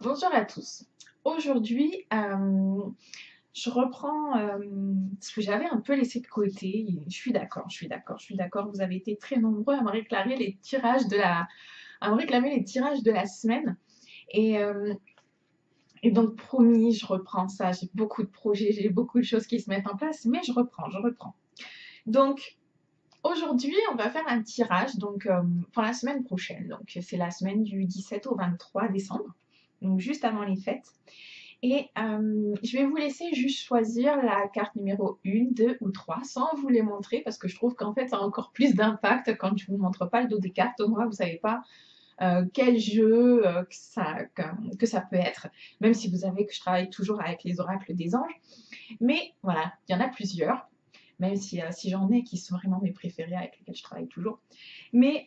Bonjour à tous. Aujourd'hui, je reprends ce que j'avais un peu laissé de côté. Et je suis d'accord. Vous avez été très nombreux à me réclamer les tirages de la semaine. Et, euh, et donc, promis, je reprends ça. J'ai beaucoup de projets, j'ai beaucoup de choses qui se mettent en place, mais je reprends. Donc, aujourd'hui, on va faire un tirage pour la semaine prochaine. Donc, c'est la semaine du 17 au 23 décembre, donc juste avant les fêtes. Et je vais vous laisser juste choisir la carte numéro 1, 2 ou 3 sans vous les montrer parce que je trouve qu'en fait ça a encore plus d'impact quand je ne vous montre pas le dos des cartes. Au moins vous ne savez pas quel jeu que ça peut être, même si vous savez que je travaille toujours avec les oracles des anges. Mais voilà, il y en a plusieurs, même si j'en ai qui sont vraiment mes préférés avec lesquels je travaille toujours. Mais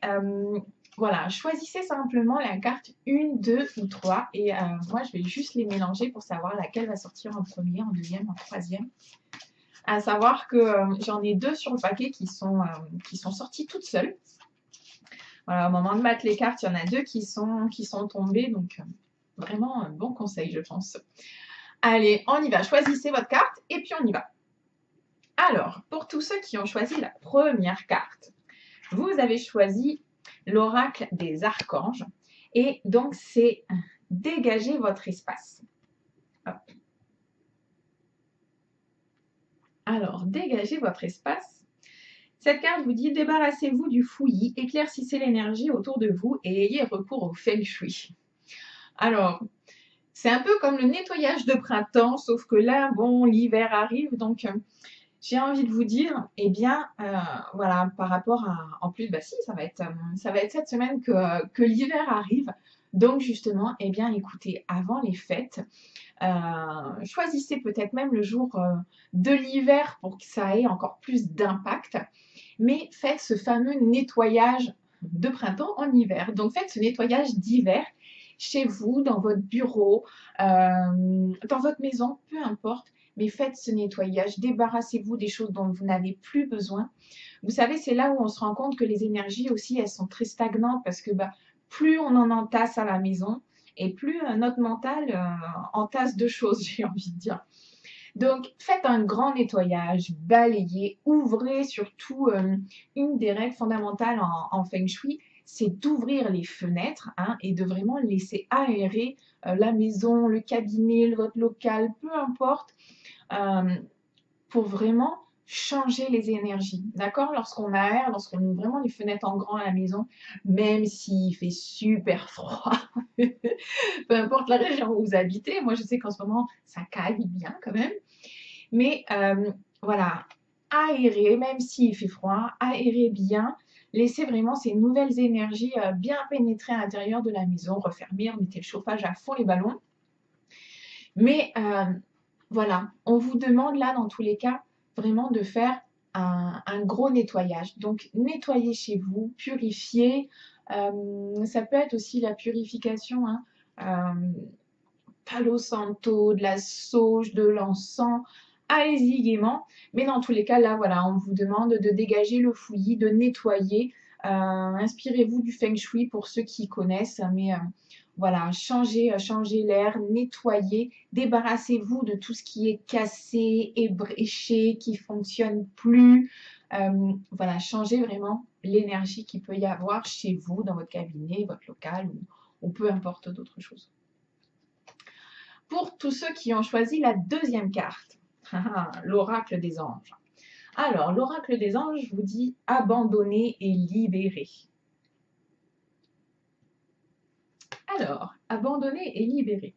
voilà, choisissez simplement la carte 1, 2 ou 3 et moi je vais juste les mélanger pour savoir laquelle va sortir en premier, en deuxième, en troisième. À savoir que j'en ai deux sur le paquet qui sont sorties toutes seules. Voilà, au moment de battre les cartes, il y en a deux qui sont tombées, donc vraiment un bon conseil je pense. Allez, on y va, choisissez votre carte et puis on y va. Alors, pour tous ceux qui ont choisi la première carte, vous avez choisi l'oracle des archanges. Et donc, c'est dégager votre espace. Hop. Alors, dégagez votre espace. Cette carte vous dit débarrassez-vous du fouillis, éclaircissez l'énergie autour de vous et ayez recours au feng shui. Alors, c'est un peu comme le nettoyage de printemps, sauf que là, bon, l'hiver arrive, donc j'ai envie de vous dire, eh bien, voilà, par rapport à, en plus, bah si, ça va être cette semaine que l'hiver arrive. Donc justement, eh bien, écoutez, avant les fêtes, choisissez peut-être même le jour de l'hiver pour que ça ait encore plus d'impact, mais faites ce fameux nettoyage de printemps en hiver. Donc faites ce nettoyage d'hiver chez vous, dans votre bureau, dans votre maison, peu importe, mais faites ce nettoyage, débarrassez-vous des choses dont vous n'avez plus besoin. Vous savez, c'est là où on se rend compte que les énergies aussi, elles sont très stagnantes parce que plus on en entasse à la maison et plus notre mental entasse de choses, j'ai envie de dire. Donc, faites un grand nettoyage, balayez, ouvrez surtout une des règles fondamentales en Feng Shui, c'est d'ouvrir les fenêtres et de vraiment laisser aérer la maison, le cabinet, votre local, peu importe, euh, pour vraiment changer les énergies. D'accord? Lorsqu'on aère, lorsqu'on ouvre vraiment les fenêtres en grand à la maison, même s'il fait super froid, peu importe la région où vous habitez, moi je sais qu'en ce moment ça caille bien quand même, mais voilà, aérer, même s'il fait froid, aérer bien, laisser vraiment ces nouvelles énergies bien pénétrer à l'intérieur de la maison, refermer, remettez le chauffage à fond les ballons. Mais voilà, on vous demande là, dans tous les cas, vraiment de faire un gros nettoyage. Donc, nettoyez chez vous, purifiez. Ça peut être aussi la purification, Palo Santo, de la sauge, de l'encens. Allez-y gaiement. Mais dans tous les cas, là, voilà, on vous demande de dégager le fouillis, de nettoyer. Inspirez-vous du Feng Shui pour ceux qui connaissent. Mais voilà, changez l'air, nettoyez. Débarrassez-vous de tout ce qui est cassé, ébréché, qui ne fonctionne plus. Voilà, changez vraiment l'énergie qu'il peut y avoir chez vous, dans votre cabinet, votre local ou peu importe d'autres choses. Pour tous ceux qui ont choisi la deuxième carte, l'oracle des anges. Alors, l'oracle des anges vous dit abandonner et libérer. Alors, abandonner et libérer.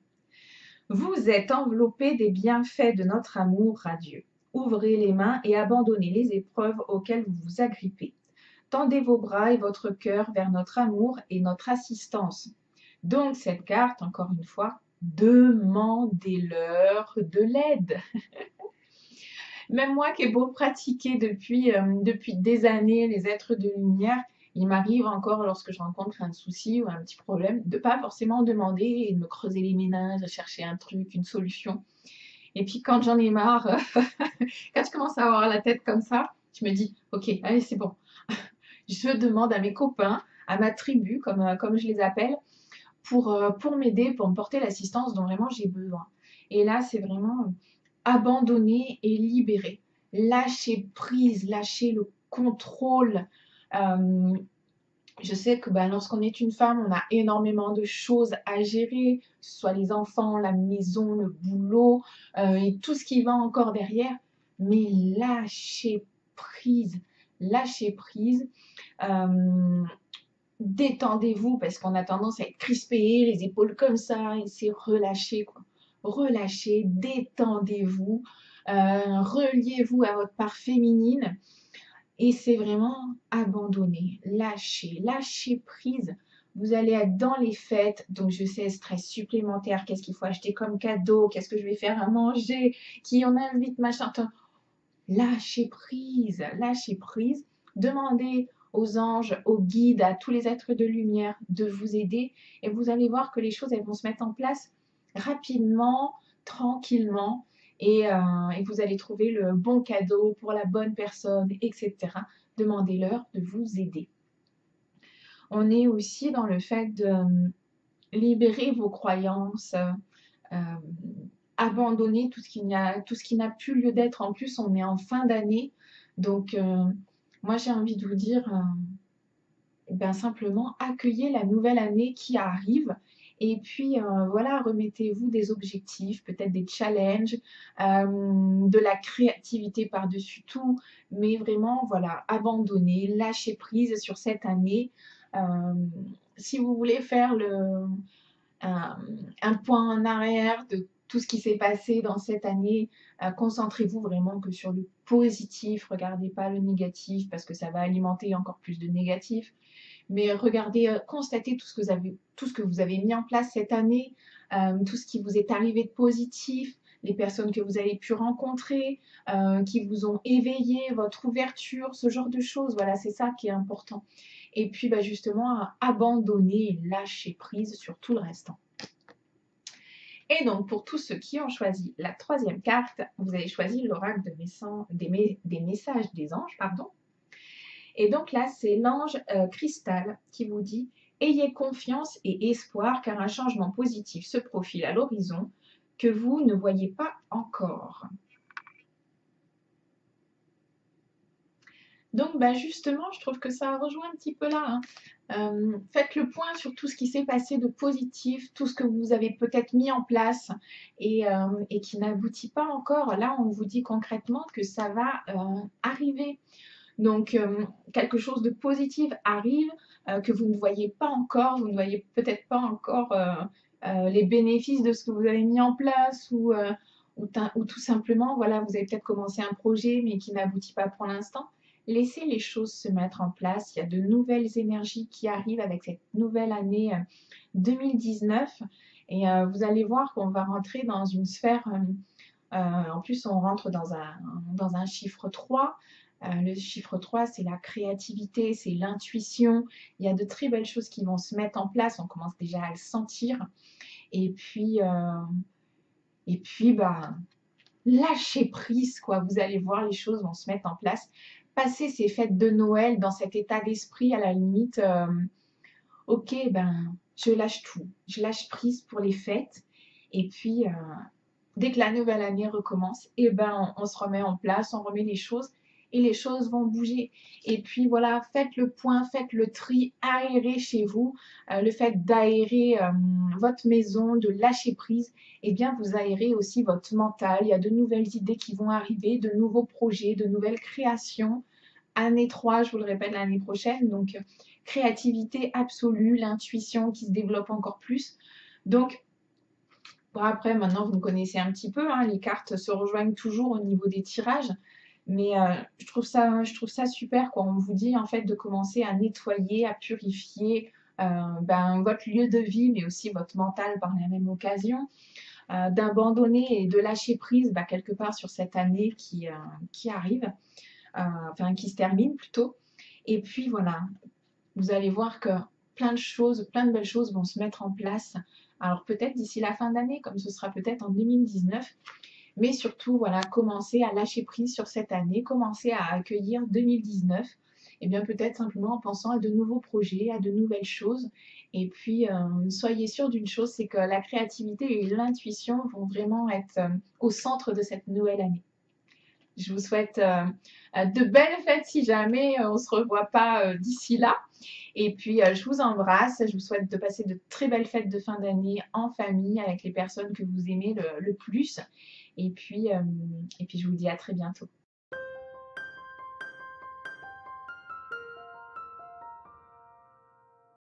Vous êtes enveloppé des bienfaits de notre amour radieux. Ouvrez les mains et abandonnez les épreuves auxquelles vous vous agrippez. Tendez vos bras et votre cœur vers notre amour et notre assistance. Donc, cette carte, encore une fois, demandez-leur de l'aide. Même moi qui ai beau pratiquer depuis des années les êtres de lumière, il m'arrive encore lorsque je rencontre un souci ou un petit problème de pas forcément demander et de me creuser les méninges, de chercher un truc, une solution. Et puis quand j'en ai marre, quand je commence à avoir la tête comme ça, je me dis ok, allez c'est bon. Je demande à mes copains, à ma tribu comme je les appelle, pour m'aider, pour me porter l'assistance dont vraiment j'ai besoin. Et là, c'est vraiment abandonner et libérer. Lâcher prise, lâcher le contrôle. Euh, je sais que lorsqu'on est une femme, on a énormément de choses à gérer, que ce soit les enfants, la maison, le boulot et tout ce qui va encore derrière. Mais lâcher prise. Euh, Détendez-vous parce qu'on a tendance à être crispé, les épaules comme ça, et c'est relâcher quoi. Relâchez, détendez-vous, reliez-vous à votre part féminine et c'est vraiment abandonner, lâcher prise. Vous allez être dans les fêtes, donc je sais, stress supplémentaire, qu'est-ce qu'il faut acheter comme cadeau, qu'est-ce que je vais faire à manger, qui on invite, machin. Lâchez prise. Demandez aux anges, aux guides, à tous les êtres de lumière de vous aider et vous allez voir que les choses elles vont se mettre en place rapidement, tranquillement et vous allez trouver le bon cadeau pour la bonne personne, etc. Demandez-leur de vous aider. On est aussi dans le fait de libérer vos croyances, euh, abandonner tout ce qui n'a plus lieu d'être. En plus, on est en fin d'année, donc moi j'ai envie de vous dire, simplement accueillez la nouvelle année qui arrive. Et puis voilà, remettez-vous des objectifs, peut-être des challenges, de la créativité par-dessus tout, mais vraiment voilà, abandonnez, lâchez prise sur cette année. Euh, Si vous voulez faire un point en arrière de tout ce qui s'est passé dans cette année, concentrez-vous vraiment que sur le positif, regardez pas le négatif parce que ça va alimenter encore plus de négatif, mais regardez, constatez tout ce que vous avez mis en place cette année, tout ce qui vous est arrivé de positif, les personnes que vous avez pu rencontrer, qui vous ont éveillé, votre ouverture, ce genre de choses, voilà, c'est ça qui est important. Et puis justement, abandonner et lâcher prise sur tout le restant. Et donc, pour tous ceux qui ont choisi la troisième carte, vous avez choisi l'oracle des messages des anges, pardon. Et donc là, c'est l'ange cristal qui vous dit « Ayez confiance et espoir car un changement positif se profile à l'horizon que vous ne voyez pas encore. » Donc justement, je trouve que ça rejoint un petit peu là. Faites le point sur tout ce qui s'est passé de positif, tout ce que vous avez peut-être mis en place et qui n'aboutit pas encore. Là, on vous dit concrètement que ça va arriver. Donc, quelque chose de positif arrive que vous ne voyez pas encore, vous ne voyez peut-être pas encore les bénéfices de ce que vous avez mis en place ou tout simplement, voilà, vous avez peut-être commencé un projet mais qui n'aboutit pas pour l'instant. Laissez les choses se mettre en place. Il y a de nouvelles énergies qui arrivent avec cette nouvelle année 2019 et vous allez voir qu'on va rentrer dans une sphère, en plus on rentre dans un chiffre 3. Le chiffre 3, c'est la créativité, c'est l'intuition. Il y a de très belles choses qui vont se mettre en place. On commence déjà à le sentir. Et puis lâchez prise, quoi. Vous allez voir, les choses vont se mettre en place. Passez ces fêtes de Noël dans cet état d'esprit, à la limite, ok, je lâche tout. Je lâche prise pour les fêtes. Et puis, dès que la nouvelle année recommence, on se remet en place, on remet les choses et les choses vont bouger. Et puis voilà, faites le point, faites le tri, aérez chez vous. Le fait d'aérer votre maison, de lâcher prise, vous aérez aussi votre mental. Il y a de nouvelles idées qui vont arriver, de nouveaux projets, de nouvelles créations. Année 3, je vous le répète, l'année prochaine. Donc, créativité absolue, l'intuition qui se développe encore plus. Donc, bon, après, maintenant, vous me connaissez un petit peu. Les cartes se rejoignent toujours au niveau des tirages. Mais je trouve ça super, quoi. On vous dit, en fait, de commencer à nettoyer, à purifier votre lieu de vie, mais aussi votre mental par la même occasion. D'abandonner et de lâcher prise quelque part sur cette année qui arrive, qui se termine plutôt. Et puis, voilà, vous allez voir que plein de belles choses vont se mettre en place. Alors peut-être d'ici la fin d'année, comme ce sera peut-être en 2019. Mais surtout, voilà, commencez à lâcher prise sur cette année, commencez à accueillir 2019 Et bien peut-être simplement en pensant à de nouveaux projets, à de nouvelles choses. Et puis soyez sûr d'une chose, c'est que la créativité et l'intuition vont vraiment être au centre de cette nouvelle année. Je vous souhaite de belles fêtes si jamais on ne se revoit pas d'ici là. Et puis, je vous embrasse. Je vous souhaite de passer de très belles fêtes de fin d'année en famille avec les personnes que vous aimez le plus. Et puis, je vous dis à très bientôt.